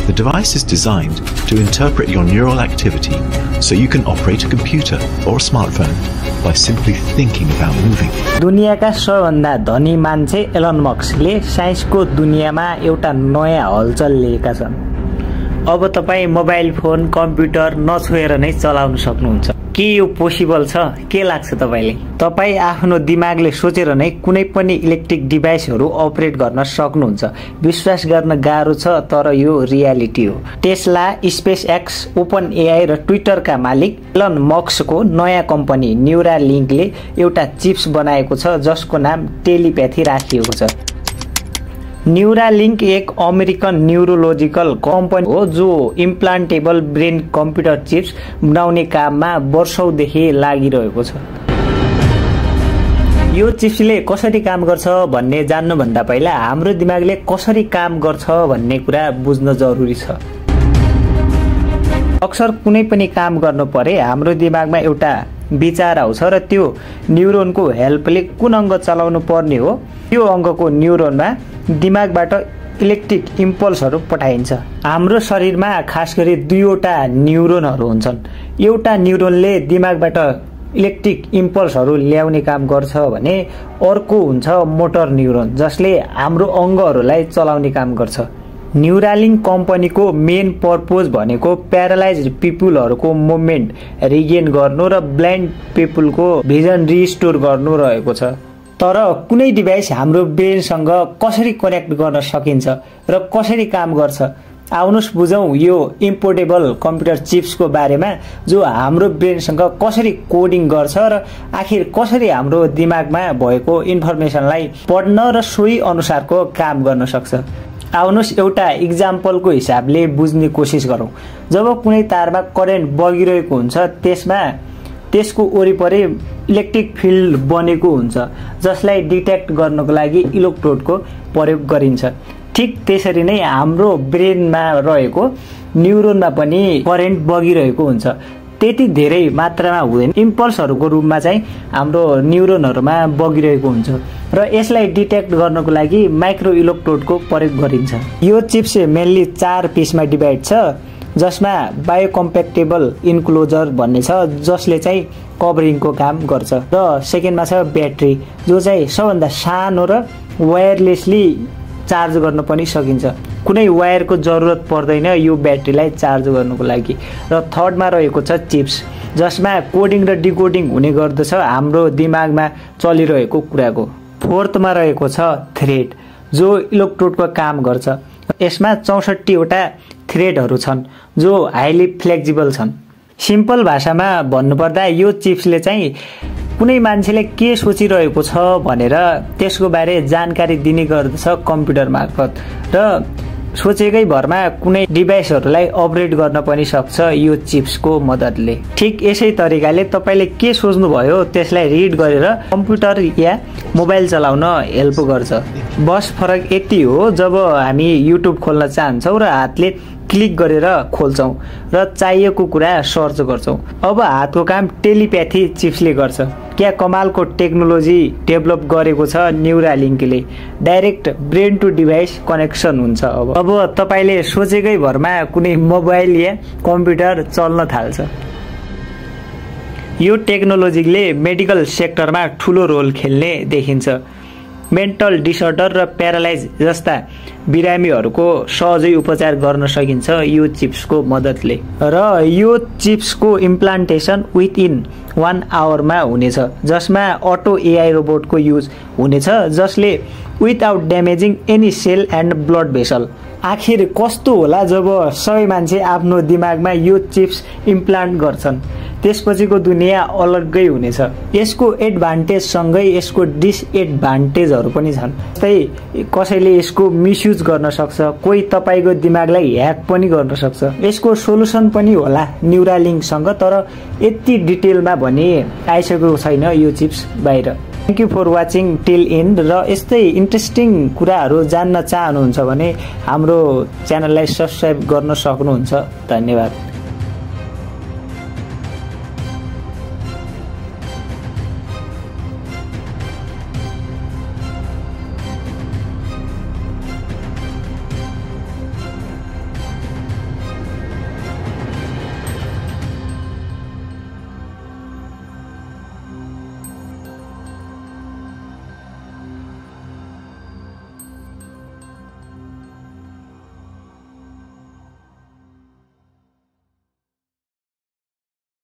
The device is designed to interpret your neural activity so you can operate a computer or a smartphone by simply thinking about moving. दुनियाका सबैभन्दा धनी मान्छे Elon मस्कले साइन्सको दुनियाँमा एउटा नयाँ हलचल ल्याएका छन्। अब तपाई मोबाइल फोन कम्प्युटर नछोएर नै चलाउन सक्नुहुन्छ। के यो पोसिबल छ? के लाग्छ तपाईले? तपाई आफ्नो दिमागले सोचेर नै कुनै पनि इलेक्ट्रिक डिभाइसहरू अपरेट गर्न सक्नुहुन्छ। विश्वास गर्न गाह्रो छ, तर यो रियालिटी हो। Tesla, space x, open AI र ट्विटरका मालिक एलन मस्कको नयाँ कम्पनी न्यूरालिङ्कले एउटा चिप्स बनाएको छ जसको नाम टेलिप्याथी राखिएको छ। न्यूरालिङ्क एक अमेरिकन न्यूरोलोजिकल कम्पनी हो जो इम्प्लान्टेबल ब्रेन कम्प्युटर चिप्स बनाउने काममा वर्षौंदेखि लागिरहेको छ। यो चिप्सले कसरी काम गर्छ भन्ने जान्नुभन्दा पहिला हाम्रो दिमागले कसरी काम गर्छ भन्ने कुरा बुझ्न जरुरी छ। अक्सर कुनै पनि काम गर्नु परे हाम्रो दिमागमा एउटा विचार आउँछ र त्यो न्युरोनको हेल्पले कुन अङ्ग चलाउनु पर्ने हो, त्यो अङ्गको न्युरोनमा दिमागबाट इलेक्ट्रिक इम्पल्सहरू पठाइन्छ। हाम्रो शरीरमा खास गरी दुईवटा न्युरोनहरू हुन्छन्। एउटा न्युरोनले दिमागबाट इलेक्ट्रिक इम्पल्सहरू ल्याउने काम गर्छ भने अर्को हुन्छ मोटर न्युरोन जसले हाम्रो अङ्गहरूलाई चलाउने काम गर्छ। न्यूरालिङ्क कम्पनीको मेन पर्पज भनेको प्यारालाइज्ड पिपुलहरूको मुभमेन्ट रिगेन गर्नु र ब्लाइन्ड पिपुलको भिजन रिस्टोर गर्नु रहेको छ। तर कुनै डिभाइस हाम्रो ब्रेनसँग कसरी कनेक्ट गर्न सकिन्छ र कसरी काम गर्छ, आउनुस् बुझौं यो इम्पोर्टेबल कम्प्युटर चिप्सको बारेमा जो हाम्रो ब्रेनसँग कसरी कोडिङ गर्छ र आखिर कसरी हाम्रो दिमागमा भएको इन्फर्मेसनलाई पढ्न र सोही अनुसारको काम गर्न सक्छ। आउनुस् एउटा इक्जाम्पलको हिसाबले बुझ्ने कोसिस गरौं। जब कुनै तारमा करेन्ट बगिरहेको हुन्छ त्यसको वरिपरि इलेक्ट्रिक फिल्ड बनेको हुन्छ जसलाई डिटेक्ट गर्नको लागि इलेक्ट्रोडको प्रयोग गरिन्छ। ठीक त्यसरी नै हाम्रो ब्रेनमा रहेको न्युरोनमा पनि करेन्ट बगिरहेको हुन्छ। त्यति धेरै मात्रामा हुँदैन, इम्पल्सहरूको रूपमा चाहिँ हाम्रो न्युरोनहरुमा बगिरहेको हुन्छ र यसलाई डिटेक्ट गर्नको लागि माइक्रो इलेक्ट्रोडको प्रयोग गरिन्छ। यो चिप्स मेनली 4 पिसमा डिभाइड छ जसमा बायोकम्प्याक्टेबल इन्क्लोजर भन्ने छ जसले चाहिँ कभरिङको काम गर्छ र सेकेन्डमा छ ब्याट्री जो चाहिँ सबभन्दा सानो र वायरलेसली चार्ज गर्न पनि सकिन्छ। कुनै वायरको जरुरत पर्दैन यो ब्याट्रीलाई चार्ज गर्नको लागि। र थर्डमा रहेको छ चिप्स जसमा कोडिङ र डिकोडिङ हुने गर्दछ हाम्रो दिमागमा चलिरहेको कुराको। फोर्थमा रहेको छ थ्रेड जो इलेक्ट्रोडको काम गर्छ। यसमा 64 वटा थ्रेडहरू छन् जो हाइली फ्लेक्सिबल छन्। सिम्पल भाषामा भन्नुपर्दा यो चिप्सले चाहिँ कुनै मान्छेले के सोचिरहेको छ भनेर त्यसको बारे जानकारी दिने गर्दछ कम्प्युटर मार्फत र सोचेकै भरमा कुनै डिभाइसहरूलाई अपरेट गर्न पनि सक्छ यो चिप्सको मद्दतले। ठीक यसै तरिकाले तपाईले के सोच्नु भयो त्यसलाई रिड गरेर कम्प्युटर या मोबाइल चलाउन हेल्प गर्छ। बस फरक यति हो जब हामी युट्युब खोल्न चाहन्छौं र हातले क्लिक गरेर खोल्छौं र चाहिएको कुरा सर्च गर्छौं। अब हातको काम टेलिप्याथी चिप्सले गर्छ। क्या कमालको टेक्नोलोजी डेभलप गरेको छ न्यूरालिङ्कले। Direct brain to device connection हुन्छ। अब तपाईले सोचेकै भरमा कुनै मोबाइल या कम्प्युटर चल्न थाल्छ। यो टेक्नोलोजीले मेडिकल सेक्टरमा ठूलो रोल खेल्ने देखिन्छ। मेन्टल डिसअर्डर र प्यारालाइज जस्ता बिरामीहरूको सहजै उपचार गर्न सकिन्छ यो चिप्सको मद्दतले। र यो चिप्सको इम्प्लान्टेसन विदिन 1 आवरमा हुनेछ जसमा अटो एआई रोबोटको युज हुनेछ जसले without damaging any cell and blood vessel. आखिर कस्तो होला जब सबै मान्छे आफ्नो दिमागमा यो चिप्स इम्प्लान्ट गर्छन्? त्यसपछिको दुनिया अलग्गै हुनेछ। यसको एडभान्टेज सँगै यसको डिसएडभान्टेजहरू पनि छन्। जस्तै कसैले यसको मिसयुज गर्न सक्छ, कोही तपाईको दिमागलाई ह्याक पनि गर्न सक्छ। यसको सोलुसन पनि होला न्यूरालिङ्कसँग, तर यति डिटेलमा भने आइसकेको छैन यो चिप्स बाहिर। Thank you for watching till end. र यस्तै इन्ट्रेस्टिङ कुराहरू जान्न चाहनुहुन्छ भने हाम्रो च्यानललाई सब्स्क्राइब गर्न सक्नुहुन्छ। धन्यवाद।